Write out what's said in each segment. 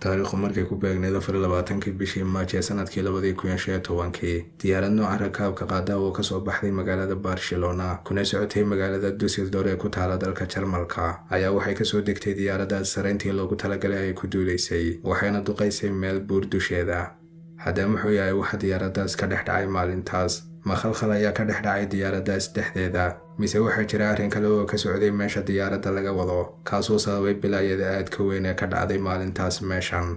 taariikhu markay ku beegneyd 24 bishii Maaj ee sanadkii 2015 diyaarad nooca rakaabka qaada oo ka soo baxday magaalada Barcelona kuna socotay magaalada Düsseldorf ee ku taala dalka Jarmalka ayaa waxay ka soo degtay diyaaradaas sareyntii loogu talagalay ay ku duuleysay waxayna duqaysay meel buur dusheeda. Haddaba muxuu yahay waxa diyaaradaas ka dhex dhacay maalintaas? ma khalkhal ayaa ka dhex dhacay diyaaradaas dhexdeeda mise waxaa jira arrin kale oo ka socday meesha diyaaradda laga wado kaasoo sababay bilaayada aadka weyn ee ka dhacday maalintaas meeshan?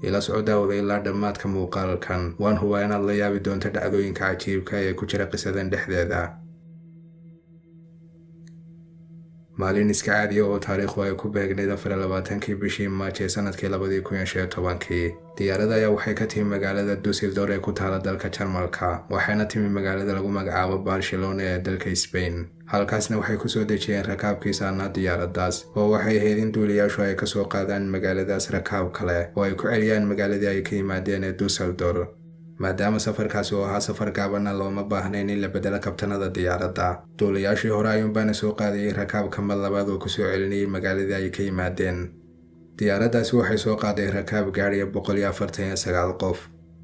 ila socdaawada ilaa dhammaadka muuqaalkan waan hubaa inaad la yaabi doonto dhacdooyinka cajiibka ee ku jira qisadan dhexdeeda. maalin iska caadi oo taariikhdu ay ku beegneyd 24 bishii Maaj ee sanadkii 2015 diyaarada ayaa waxay ka timi magaalada Düsseldorf ee ku taala dalka Jarmalka waxayna timi magaalada lagu magacaabo Barcelona ee dalka Spain. halkaasna waxay ku soo dejiyeen rakaabkii saarnaa diyaaradaas oo waxay ahayd in duuliyaashu ay ka soo qaadaan magaaladaas rakaab kale oo ay ku celiyaan magaaladii ay ka yimaadeen ee Düsseldorf. maadaama safarkaasi oo ahaa safar gaaban looma baahnayn in la bedelo kabtanada diyaaradda, duuliyaashii hore ayuunbaana soo qaadayay rakaabka mar labaad oo ku soo celinayay magaaladii ay ka yimaadeen. diyaaraddaasi waxay soo qaaday rakaab gaadhaya 149 qof.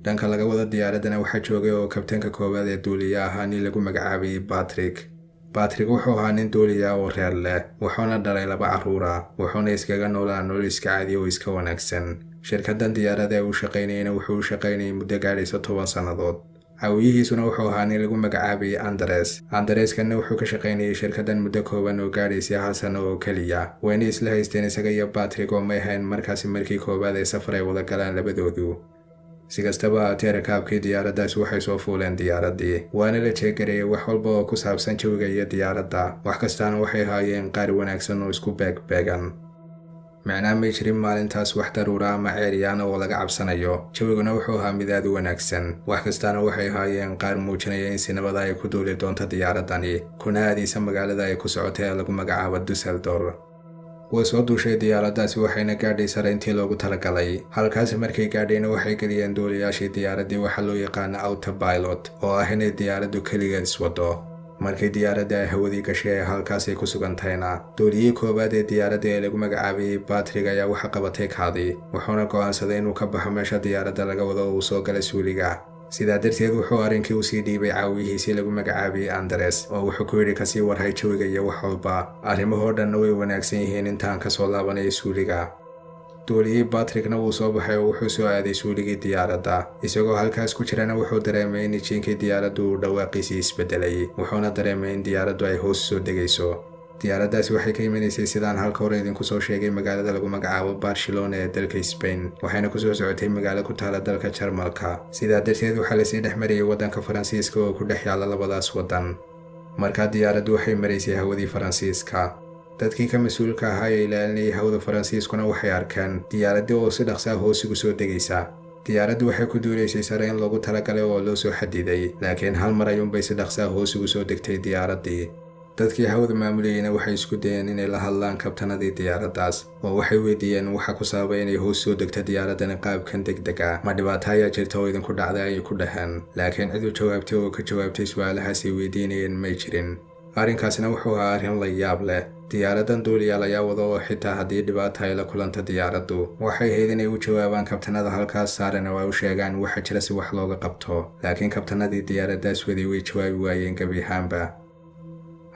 dhanka laga wada diyaaraddana waxaa joogay oo kabtanka koowaad ee duuliya ahaa nin lagu magacaabayay Patrick wuxuu ahaa nin duuliya oo reer leh wuxuuna dhalay 2 carruur ah wuxuuna iskaga noolaa nolol iska caadi oo iska wanaagsan. shirkaddan diyaaradda ee uu shaqaynayna wuxuu u shaqaynayay muddo gaadhaysa 10 sannadood. caawiyihiisuna wuxuu ahaa nin lagu magacaabayay Andres-kana wuxuu ka shaqaynayay shirkaddan muddo kooban oo gaadhaysay 1 sano oo keliya. wayna isla haysteen isaga iyo Patrick oo may ahayn markaasi markii koowaad ee safar ay wada galaan labadoodu. si kastaba haatee rakaabkii diyaaraddaasi waxay soo fuuleen diyaaraddii waana la jeegarayay wax walba oo ku saabsan jawiga iyo diyaaradda wax kastaana waxay haayeen qaar wanaagsan oo isku beegbeegan. macnaa may jirin maalintaas wax daruura ama ceeryaana oo laga cabsanayo, jawiguna wuxuu ahaa mid aad u wanaagsan wax kastaana waxay haayeen qaar muujinaya in si nabada ay ku duuli doonto diyaaraddani kuna aadaysa magaalada ay ku socotay ee lagu magacaabo Düsseldorf. way soo duushay diyaaraddaasi waxayna gaadhay sareyntii loogu talagalay. halkaasi markay gaadhayna waxay geliyeen duuliyaashii diyaaraddii waxa loo yaqaano autopilot oo ah inay diyaaraddu keligeed iswado. markay diyaaradda ay hawadii gashay ee halkaasay ku sugantayna duuliyihii koowaad ee diyaaradda ee lagu magacaabayay Patrick ayaa waxa qabatay kaadi wuxuuna go'aansaday inuu ka baxo meesha diyaaradda laga wado oo uu soo galay suuliga. sidaa darteed wuxuu arrinkii usii dhiibay caawiyihiisii lagu magacaabayay Andres oo wuxuu ku yidhi kasii warhay jawiga iyo wax walba arrimahoo dhanna way wanaagsan yihiin intaan ka soo laabanaya suuliga. duuliyihii Patrickna wuu soo baxay oo wuxuu soo aaday suuligii diyaaradda isagoo halkaas ku jirana wuxuu dareemay in jiinkii diyaaraddu uu dhawaaqiisii isbedelay wuxuuna dareemay in diyaaraddu ay hoos soo degayso. diyaaraddaasi waxay ka imanaysay sidaan halka hore idinku soo sheegay magaalada lagu magacaabo Barcelona ee dalka Spain waxayna ku soo socotay magaalo ku taala dalka Jarmalka. sidaa darteed waxaa lasii dhex marayay waddanka Faransiiska oo ku dhex yaala labadaas waddan. markaa diyaaraddu waxay maraysay hawadii Faransiiska. dadkii ka mas-uulka ahaa ee ilaalinayay hawada Faransiiskuna waxay arkeen diyaaraddii oo si dhaqsaa hoos ugu soo degaysa. diyaaraddu waxay ku duulaysay sareyn loogu talagalay oo loo soo xadiday laakiin hal mar ayuunbay si dhaqsaa hoos ugu soo degtay diyaaraddii. dadkii hawada maamulayayna waxay isku dayeen inay la hadlaan kabtanadii diyaaraddaas oo waxay weydiiyeen waxa ku sababay inay hoos soo degto diyaaraddani qaabkan degdega ma dhibaato ayaa jirta oo idinku dhacday ayay ku dhaheen laakiin cid u jawaabtay oo ka jawaabtay su'aalahaasay weydiinayeen may jirin. arrinkaasina wuxuu ahaa arrin la yaab leh. diyaaraddan duuliyaal ayaa wada oo xitaa haddii dhibaato ay la kulanto diyaaraddu waxay ahayd inay u jawaabaan kabtanada halkaas saaran oo ay u sheegaan waxa jira si wax looga qabto laakiin kabtanadii diyaaraddaas waday way jawaabi waayeen gebi ahaanba.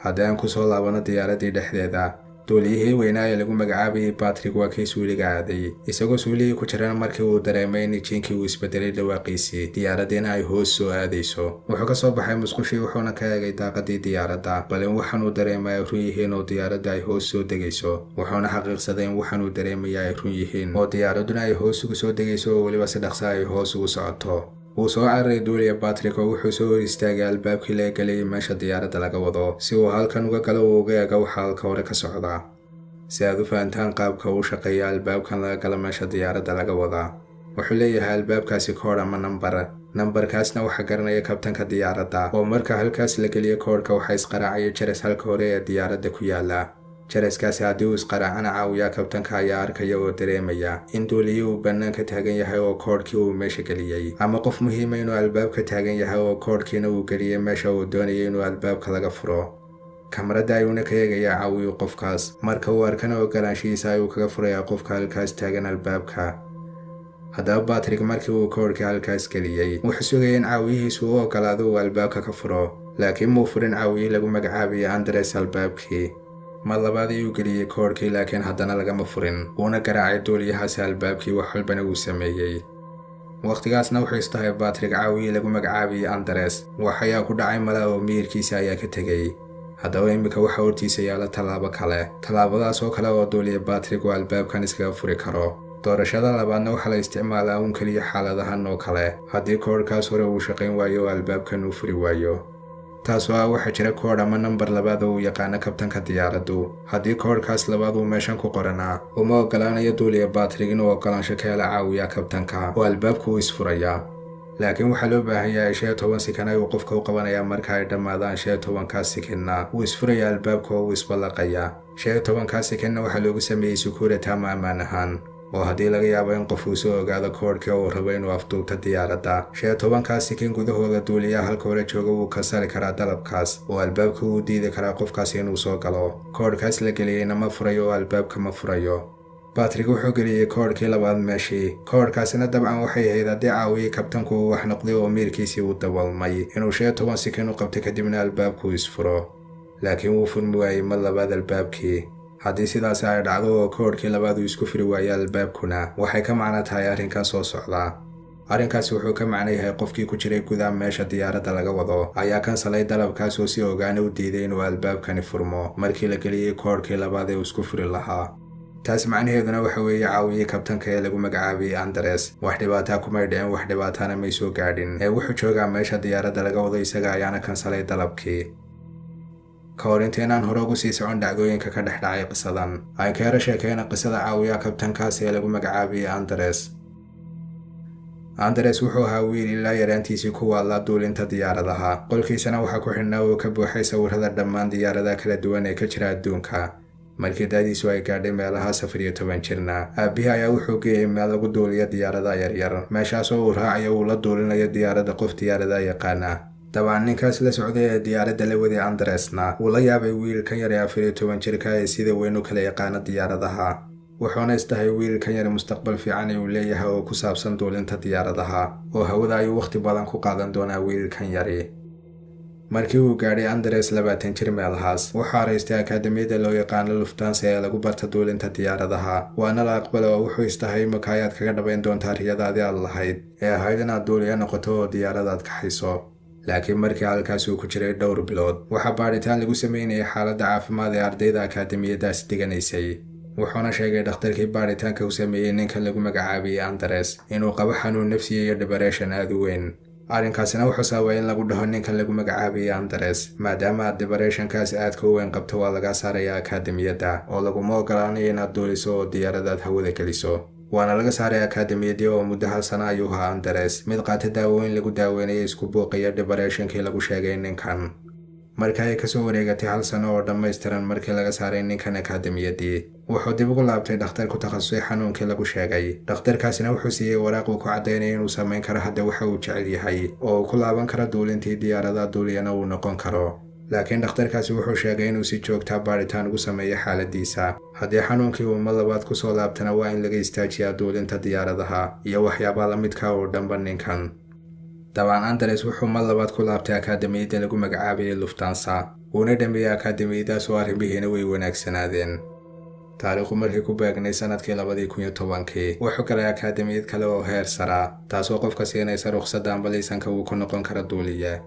haddii aan ku soo laabano diyaaraddii dhexdeeda duuliyihii weynaa ee lagu magacaabayay Patrick waa kii suuliga aaday isagoo suuligii ku jirana markii uu dareemay in jiinkii uu isbedelay dhawaaqiisii diyaaraddiina ay hoos soo aadayso wuxuu ka soo baxay musqushii wuxuuna ka eegay daaqadii diyaaradda balin waxaanuu dareemay run yihiin oo diyaaradda ay hoos soo degayso wuxuuna xaqiiqsaday in waxaanuu dareemaya ay run yihiin oo diyaaradduna ay hoos ugu soo degayso oo weliba si dhaqsa ay hoos ugu socoto. wuu soo cararay duuliya Patrick oo wuxuu soo hor istaagay albaabkii laga galayay meesha diyaaradda laga wado si uu halkan uga galo oo uga eego waxa halka hore ka socda. si aad u fahantaan qaabka uu shaqeeya albaabkan laga gala meesha diyaaradda laga wada wuxuu leeyahay albaabkaasi koodh ama nambarkaasna waxaa garanaya kabtanka diyaaradda oo marka halkaas la geliyo koodhka waxaa isqaraacaya jaras halka hore ee diyaaradda ku yaala. jaraskaasi haddii uu isqaraacana caawiyaa kabtanka ayaa arkaya oo dareemaya in duuliyii uu bannaanka taagan yahay oo koodhkii uu meesha geliyey ama qof muhiima inuu albaabka taagan yahay oo koodhkiina uu geliyey meesha uu doonayay inuu albaabka laga furo. kamarada ayuuna ka eegayaa caawiyu qofkaas marka uu arkana ogolaanshihiisa ayuu kaga furayaa qofka halkaas taagan albaabka. haddaba Patrick markii uu koodhkii halkaas geliyey wuxuu sugayay in caawiyihiisu u ogolaado uu albaabka ka furo, laakiin muu furin caawiyii lagu magacaabiyo Andres albaabkii. mar labaad ayuu geliyey koodhkii laakiin haddana lagama furin, wuuna garaacay duuliyahaasi albaabkii wax walbana uu sameeyey. waqtigaasna wuxuu istahay Patrick caawiyii lagu magacaabiyo Andres waxayaa ku dhacay mala oo miyirkiisa ayaa ka tegey. haddaba iminka waxa hortiisa yaala tallaabo kale, tallaabadaas oo kale oo duuliya Patrick uu albaabkan iskaga furi karo. doorashada labaadna waxaa la isticmaalaa uun keliya xaaladahan oo kale haddii koodhkaas hore uu shaqayn waayo oo albaabkan uu furi waayo. taas oo ah waxaa jira koodh ama nambar labaad oo uu yaqaano kabtanka diyaaraddu. haddii koodhkaas labaad uu meeshan ku qoranaa uma ogolaanayo duuliya Patrick inuu ogolaansho ka hela caawiya kabtanka oo albaabku uu isfurayaa. laakiin waxaa loo baahan yahay 15 sikin ayuu qofka u qabanayaa marka ay dhammaadaan 15 sikinna wuu isfurayaa albaabka oo uu isballaqayaa. 15 sikinna waxaa loogu sameeyey security ama ammaan ahaan, oo haddii laga yaabo in qof uu soo ogaado koodhkii oo uu rabo inuu afduubto diyaaradda 15 sikin gudahooda duuliyaha halka hore jooga wuu kansali karaa dalabkaas oo albaabka wuu diidi karaa qofkaasi inuu soo galo. koodhkaas la geliyeyna ma furayo oo albaabka ma furayo. Patrick wuxuu geliyey koodhkii labaad meeshii. koodhkaasina dabcan waxay ahayd haddii caawiyii kabtanku uu wax noqday oo miirkiisii uu daboolmay inuu 15 sikin u qabtay kadibna albaabku isfuro, laakiin wuu furmi waayey mar labaad albaabkii. haddii sidaas ay dhacdo oo koodhkii labaad uu isku furi waayo albaabkuna waxay ka macno tahay arrinkan soo socda. arrinkaasi wuxuu ka macno yahay qofkii ku jiray gudaha meesha diyaaradda laga wado ayaa kansalay dalabkaas oo si ogaana u diiday inuu albaabkani furmo markii la geliyey koodhkii labaad ee uu isku furi lahaa. taas macnaheeduna waxa weeye caawiyii kabtanka ee lagu magacaabiyey Andres wax dhibaataa kumay dhicin, wax dhibaatana may soo gaadhin ee wuxuu joogaa meesha diyaaradda laga wado isaga ayaana kansalay dalabkii. ka hor intaynaan hore ugu sii socon dhacdooyinka ka dhex dhacay qisadan ay ka yara sheekeyna qisada caawiya kabtankaas ee lagu magacaabiyey Andres. Andres wuxuu ahaa wiil ilaa yaraantiisii ku waalaa duulinta diyaaradaha. qolkiisana waxaa ku xidhnaa oo ka buuxay sawirrada dhammaan diyaaradaha kala duwan ee ka jira adduunka. markii daadiisu ay gaadhay meelaha 17 jirna aabbihi ayaa wuxuu geeyey meel lagu duuliyo diyaaradaha yaryar, meeshaas oo uu raacayo uu la duulinayo diyaaradda qof diyaaradaha yaqaana. dabcan ninkaas la socday ee diyaaradda la waday Andresna wuu la yaabay wiilkan yar ee 14 jirka ee sida weyn u kala yaqaana diyaaradaha. wuxuuna istahay wiilkan yar mustaqbal fiican uu leeyahay oo ku saabsan duulinta diyaaradaha oo hawada ayuu waqti badan ku qaadan doonaa wiilkan yari. markii uu gaadhay Andres 20 jir meelahaas wuxuu araystay akaadamiyada loo yaqaano Lufthansa ee lagu barta duulinta diyaaradaha, waana la aqbalay oo wuxuu istahay makaayad kaga dhabayn doontaa riyadaadii aad lahayd ee ahayd inaad duuliya noqoto oo diyaaradaad kaxayso. laakiin markii halkaas uu ku jiray dhowr bilood waxaa baadhitaan lagu sameynayay xaaladda caafimaad ee ardayda akaadamiyadaas dhiganaysay. wuxuuna sheegay dhakhtarkii baadhitaanka u sameeyey ninkan lagu magacaabiyey Andres inuu qabo xanuun nafsi iyo depression aad u weyn. arrinkaasina wuxuu sababay in lagu dhaho ninkan lagu magacaabiyey Andres maadaama aad depressionkaas aadka u weyn qabto waa laga saaraya akaadamiyadda oo laguma ogolaanayo inaad duuliso oo diyaaradaad hawada geliso. waana laga saaray akaadamiyadii oo muddo 1 sano ayuu ahaa Andres mid qaata daawooyin lagu daaweynayay isku buuqiyo depressionkii lagu sheegay ninkan. marka ay kasoo wareegatay 1 sano oo dhammaystiran markii laga saaray ninkan akaadamiyadii wuxuu dib ugu laabtay dhakhtar ku takhasusay xanuunkii lagu sheegay. dhakhtarkaasina wuxuu siiyey waraaq uu ku caddaynaya inuu samayn karo hadda waxa uu jecel yahay oo uu ku laaban karo duulintii diyaaradaha duuliyana uu noqon karo. laakiin dhakhtarkaasi wuxuu sheegay inuu si joogta baadhitaan ugu sameeyo xaaladiisa. haddii xanuunkii uu mar labaad ku soo laabtana waa in laga istaajiyaa duulinta diyaaradaha iyo waxyaabaha la midka oo dhanba ninkan. dabcan Andres wuxuu mar labaad ku laabtay akaadamiyada lagu magacaabiyey Lufthansa wuuna dhameeyey akaadamiyadaas oo arrimihiina way wanaagsanaadeen. taariikhu markii ku beegnay sanadkii 2010 wuxuu galay akaadamiyad kale oo heer sara taasoo qofka siinaysa rukhsadda amba laysanka uu ku noqon karo duuliye.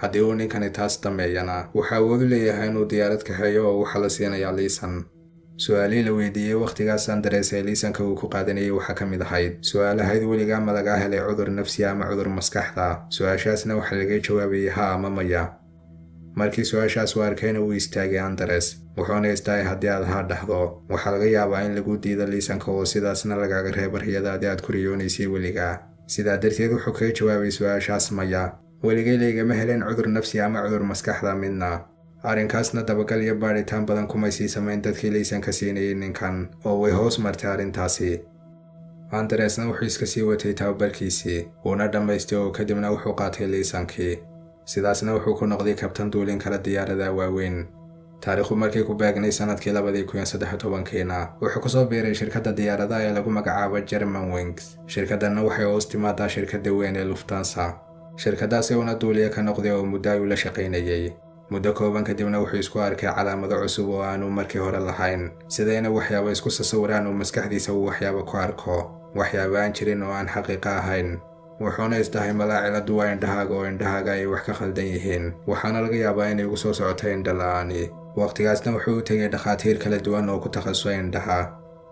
haddii uu ninkani taas dhameeyana wuxuu awood u leeyahay inuu diyaarad kaxeeyo oo waxa la siinayaa liisan. su-aalihii la weydiiyey waqtigaas Andres ee liisanka uu ku qaadanayay waxaa ka mid ahayd su-aalahayd weligaa ma lagaa helay cudur nafsi ama cudur maskaxda. su-aashaasna waxaa laga jawaabayay haa ama maya. markii su-aashaas uu arkayna wuu istaagay Andres wuxuuna istaagay haddii aad haa dhahdo waxaa laga yaabaa in lagu diido liisanka oo sidaasna lagaaga reebo riyadaadii aad ku riyoonaysay weligaa. sidaa darteed wuxuu kaga jawaabay su-aashaas maya, weligay laygama helin cudur nafsi ama cudur maskaxda midna. arrinkaasna dabagal iyo baadhitaan badan kumay sii samayn dadkii liisanka siinayay ninkan oo way hoos martay arrintaasi. Andresna wuxuu iska sii watay tababarkiisii wuuna dhammaystay oo kadibna wuxuu qaatay liisankii. sidaasna wuxuu ku noqday kabtan duulin kala diyaaradaha waaweyn. taariikhdu markii ku beegnay sanadkii 2013 wuxuu ku soo biiray shirkadda diyaaradaha ee lagu magacaabo Germanwings. shirkaddanna waxay hoos timaadaa shirkadda weyn ee Lufthansa. shirkaddaasi una duuliye ka noqday oo muddo ay ula shaqaynayay. muddo kooban kadibna wuxuu isku arkay calaamado cusub oo aanu markii hore lahayn, sida inay waxyaabo isku sawiraan oo maskaxdiisa uu waxyaabo ku arko, waxyaabo aan jirin oo aan xaqiiqo ahayn. wuxuuna isdahay malaaciladu waa indhahaaga oo indhahaaga ay wax ka khaldan yihiin, waxaana laga yaabaa inay ugu soo socoto indho la'aani. waqtigaasna wuxuu u tegay dhakhaatiir kala duwan oo ku takhasusay indhaha.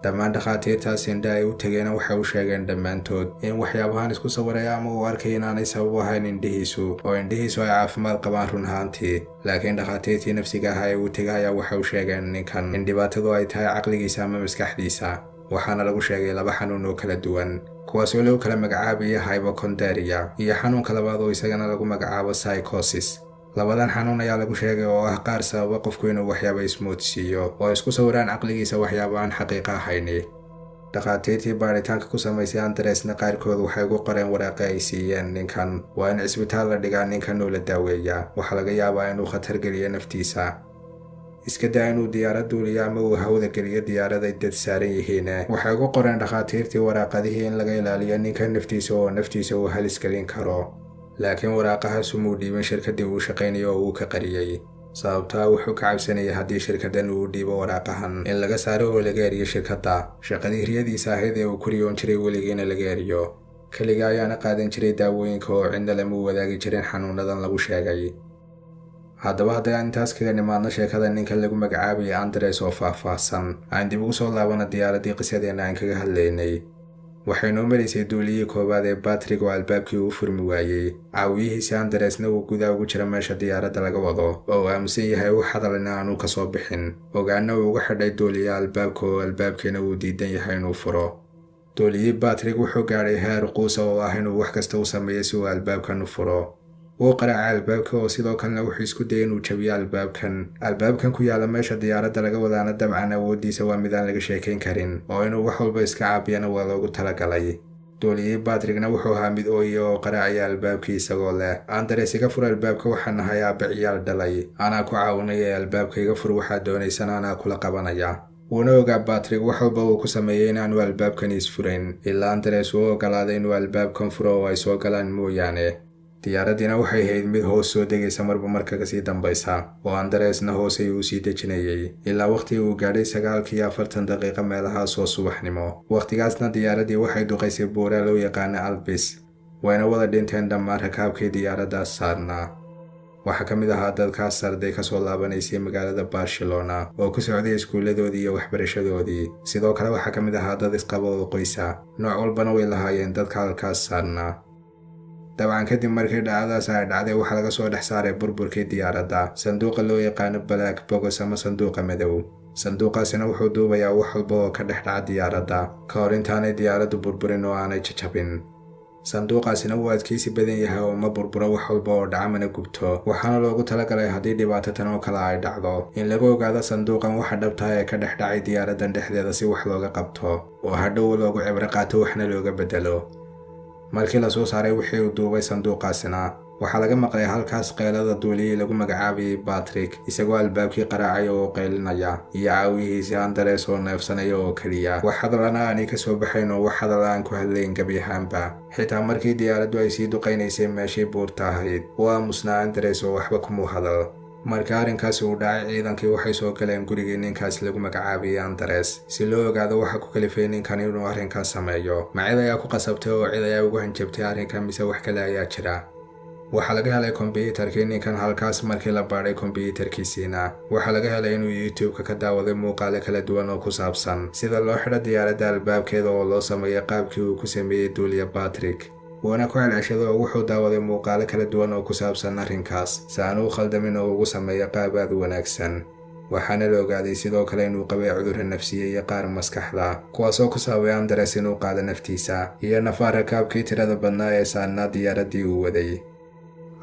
dhammaan dhakhaatiirtaas indha ay u tegeen waxay u sheegeen dhammaantood in waxyaabahan isku sawiraya ama uu arkay inaanay sabab u ahayn indhihiisu oo indhihiisu ay caafimaad qabaan run ahaantii. laakiin dhakhaatiirtii nafsiga ahaa ee u tegay ayaa waxay u sheegeen ninkan in dhibaatadu ay tahay caqligiisa ama maskaxdiisa. waxaana lagu sheegay 2 xanuun oo kala duwan, kuwaas oo lagu kala magacaabaya hypochondria iyo xanuunka labaad oo isagana lagu magacaabo psychosis. labadan xanuun ayaa lagu sheegay oo ah qaar sababa qofku inuu waxyaabo ismoodsiiyo oo isku sawiraan caqligiisa waxyaabo aan xaqiiqo ahayn. dhakhaatiirtii baaritaanka ku samaysay Andresna qaarkood waxay ugu qoreen waraaqo ay siiyeen ninkan waa in cisbitaal la dhigaa ninkan oo la daaweeyaa, waxaa laga yaabaa inuu khatar geliyo naftiisa. iska daa inuu diyaarad duuliyo ama uu hawada geliyo diyaarad ay dad saaran yihiin. waxay ugu qoreen dhakhaatiirtii waraaqadihii in laga ilaaliyo ninkan naftiisa oo naftiisa uu halis gelin karo. laakiin waraaqahaas umuu dhiibin shirkaddii uu shaqaynayo oo uu ka qariyay. sababtaa wuxuu ka cabsanayay haddii shirkaddan uu dhiibo waraaqahan in laga saaro oo laga eriyo shirkadda. shaqadii riyadiisa ahayd ee uu ku riyoon jiray weligiina laga eriyo. keliga ayaana qaadan jiray daawooyinka oo cidna lama wadaagi jirin xanuunadan lagu sheegay. haddaba hadday aan intaas kaga nimaadno sheekada ninkan lagu magacaabaya Andres oo faahfaahsan, aan dib ugu soo laabano diyaaraddii qisadeena aan kaga hadlaynay. waxay noo maraysay duuliyii koowaad ee Patrick oo albaabkii uu furmi waayey. caawiyihiisa Andresna uu gudaha ugu jira meesha diyaaradda laga wado oo aaminsan yahay wax hadalina aanu ka soo bixin. ogaana uu uga xidhay duuliya albaabka oo albaabkiina uu diidan yahay inuu furo. duuliyii Patrick wuxuu gaadhay heer quusa oo ah inuu wax kasta u sameeyo si uu albaabkan u furo. wuu qaraacay albaabka oo sidoo kalena wuxuu isku dayay inuu jabiyo albaabkan ku yaala meesha diyaaradda laga wadaana dabcan awooddiisa waa mid aan laga sheekayn karin oo inuu wax walba iska caabiyana waa loogu talagalay. duuliyii Patrickna wuxuu ahaa mid ooya oo qaraacaya albaabkii isagoo leh, Andres iga fur albaabka, waxaan nahay aabbe ciyaal dhalay, anaa ku caawinaya ee albaabka iga fur, waxaad doonaysana anaa kula qabanaya. wuuna ogaa Patrick wax walba uu ku sameeyey inaanu albaabkani isfurayn ilaa Andres uu ogolaaday inuu albaabkan furo oo ay soo galaan mooyaane. diyaaraddina waxay ahayd mid hoos soo degaysa marba marka kasii dambaysa oo Andresna hoos ayuu u sii dejinayay ilaa waqtigii uu gaadhay 9:40 daqiiqo meelahaas oo subaxnimo. waqtigaasna diyaaraddii waxay duqaysay buura loo yaqaana Alpes. wayna wada dhinteen dhammaan rakaabkii diyaaraddaas saarnaa. waxaa ka mid ahaa dadkaas arday ka soo laabanaysay magaalada Barcelona oo ku socday iskuulladoodii iyo waxbarashadoodii. sidoo kale waxaa ka mid ahaa dad isqaba oo qoysa. nooc walbana way lahaayeen dadka halkaas saarnaa. dabcan kadib markii dhacdadaas ay dhacday waxaa laga soo dhex saaray burburkii diyaaradda sanduuqa loo yaqaano black box ama sanduuqa madow. sanduuqaasina wuxuu duubayaa wax walba oo ka dhex dhaca diyaaradda ka hor intaanay diyaaraddu burburin oo aanay jajabin. sanduuqaasina wuu adkaysi badan yahay oo ma burburo wax walba oo dhaca mana gubto, waxaana loogu talagalay haddii dhibaato tan oo kale ay dhacdo in lagu ogaado sanduuqan waxa dhabtaha ee ka dhex dhacay diyaaraddan dhexdeeda si wax looga qabto oo hadhow loogu cibro qaato waxna looga bedelo. markii la soo saaray wixii uu duubay sanduuqaasina waxaa laga maqlay halkaas qaylada duuliyey lagu magacaabayay Patrick isagoo albaabkii qaraacaya oo qaylinaya iyo caawiyihiisa Andres oo neefsanaya oo keliya. wax hadalana aanay ka soo baxayn oo wax hadal aan ku hadlayn gebi ahaanba. xitaa markii diyaaraddu ay sii duqaynaysay meeshii buurta ahayd oo aamusnaa Andres oo waxba kuma hadal. marka arrinkaasi uu dhacay ciidankii waxay soo galeen gurigii ninkaas lagu magacaabayay Andres si loo ogaado waxa ku kalifay ninkan inuu arrinkaas sameeyo. ma cid ayaa ku qasabtay oo cid ayaa ugu hanjabtay arrinkan mise wax kale ayaa jira. waxaa laga helay kombiyuutarkii ninkan halkaas. markii la baadhay kombiyuutarkiisiina waxaa laga helay inuu YouTube-ka ka daawaday muuqaalo kala duwan oo ku saabsan sida loo xidho diyaaradda albaabkeeda oo loo sameeyay qaabkii uu ku sameeyey duuliya Patrick. wuuna ku celceshado oo wuxuu daawaday muuqaalo kala duwan oo ku saabsan arrinkaas si aanu u khaldamin oo ugu sameeyo qaab aad u wanaagsan. waxaana la ogaaday sidoo kale inuu qabay cudurro nafsiye iyo qaar maskaxda kuwaasoo ku sababay Andres inuu qaado naftiisa iyo nafaha rakaabkii tirada badnaa ee saarnaa diyaaraddii uu waday.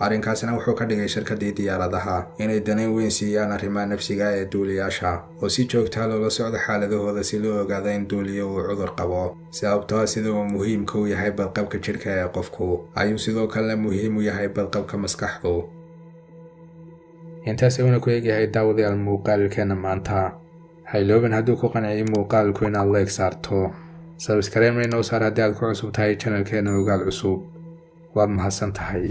arrinkaasina wuxuu ka dhigay shirkaddii diyaaradaha inay danayn weyn siiyaan arrimaha nafsiga ee duuliyaasha oo si joogtaa loola socdo xaaladahooda si loo ogaado in duuliyo uu cudur qabo. sababtoo sida uu muhiimka u yahay badqabka jidhka ee qofku ayuu sidoo kalena muhiim u yahay badqabka maskaxdu. intaas ayuuna ku eegyahay daawadayaal muuqaalkeena maanta. hayloobin hadduu ku qanciyay muuqaalku inaad like saarto, subscribe inoo saar haddii aad ku cusub tahay channelkeena Ogaal Cusub. waad mahadsan tahay.